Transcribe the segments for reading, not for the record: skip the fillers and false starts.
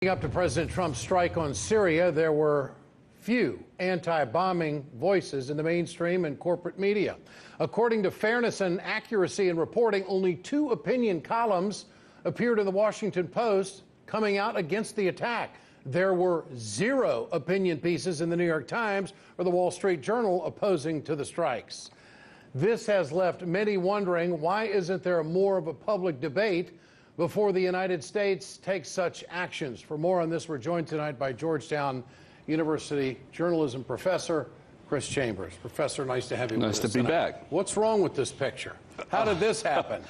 Up to President Trump's strike on Syria, there were few anti-bombing voices in the mainstream and corporate media. According to Fairness and Accuracy in Reporting, only 2 opinion columns appeared in the Washington Post coming out against the attack. There were 0 opinion pieces in the New York Times or the Wall Street Journal opposing to the strikes. This has left many wondering, why isn't there more of a public debate before the United States takes such actions? For more on this, we're joined tonight by Georgetown University journalism professor Chris Chambers. Professor, nice to have you with us. Nice to be back. What's wrong with this picture? How did this happen?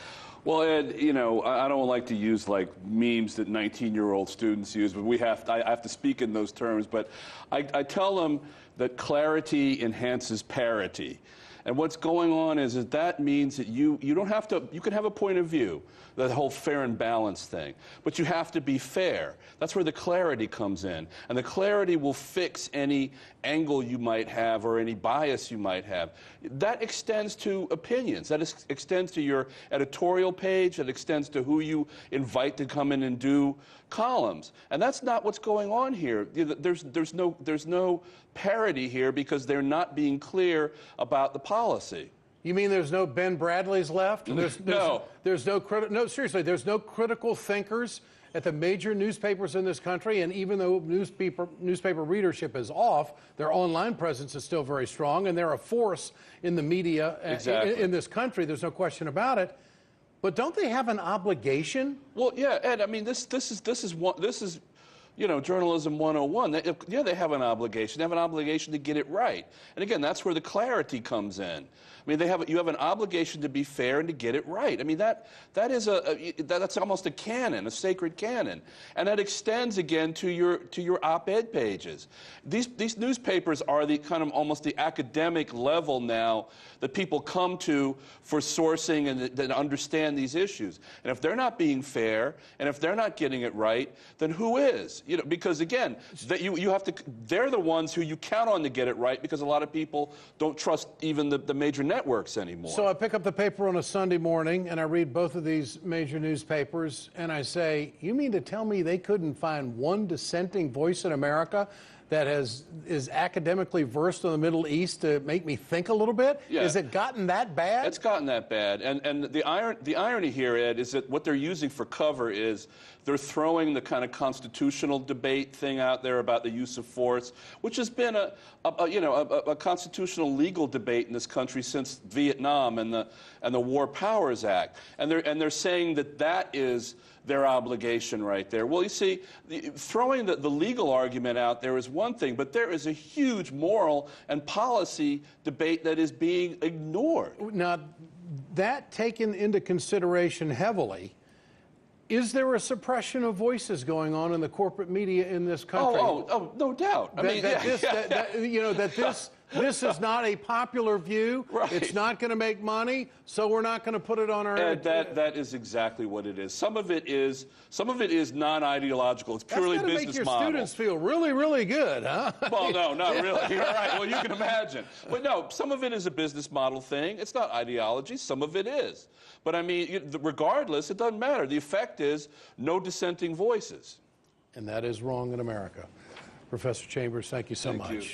Well, Ed, you know, I don't like to use like memes that 19-year-old students use, but I have to speak in those terms. But I tell them that clarity enhances parity. And what's going on is that means that you don't have to, you can have a point of view, the whole fair and balanced thing, but you have to be fair. That's where the clarity comes in. And the clarity will fix any angle you might have or any bias you might have. That extends to opinions. That extends to your editorial page. That extends to who you invite to come in and do columns. And that's not what's going on here. There's no parity here because they're not being clear about the policy. You mean there's no Ben Bradleys left? No. No, seriously, there's no critical thinkers at the major newspapers in this country, and even though newspaper readership is off, their online presence is still very strong, and they're a force in the media in this country. There's no question about it. But don't they have an obligation? Well, yeah, Ed. I mean, this is you know, journalism 101. They have an obligation. They have an obligation to get it right. And again, that's where the clarity comes in. I mean, you have an obligation to be fair and to get it right. I mean, that's almost a canon, a sacred canon, and that extends again to your op-ed pages. These newspapers are the kind of almost the academic level now that people come to for sourcing and that understand these issues. And if they're not being fair and if they're not getting it right, then who is? You know, because again, they're the ones who you count on to get it right, because a lot of people don't trust even the major networks anymore. So I pick up the paper on a Sunday morning and I read both of these major newspapers and I say, you mean to tell me they couldn't find one dissenting voice in America that is academically versed in the Middle East to make me think a little bit? Yeah. Has it gotten that bad? It's gotten that bad. And the irony here, Ed, is that what they're using for cover is they're throwing the kind of constitutional debate thing out there about the use of force, which has been a constitutional legal debate in this country since Vietnam and the War Powers Act. And they're saying that is their obligation right there. Well, you see, throwing the legal argument out there is one thing, but there is a huge moral and policy debate that is being ignored. Now, that taken into consideration heavily, is there a suppression of voices going on in the corporate media in this country? Oh, no doubt. This is not a popular view. Right. It's not going to make money, so we're not going to put it on our... Ed, that is exactly what it is. Some of it is non-ideological. It's purely business model. That's going to make your students feel really, really good, huh? Well, no, not really. You're right. Well, you can imagine. But no, some of it is a business model thing. It's not ideology. Some of it is. But I mean, regardless, it doesn't matter. The effect is no dissenting voices. And that is wrong in America. Professor Chambers, thank you so much. Thank you.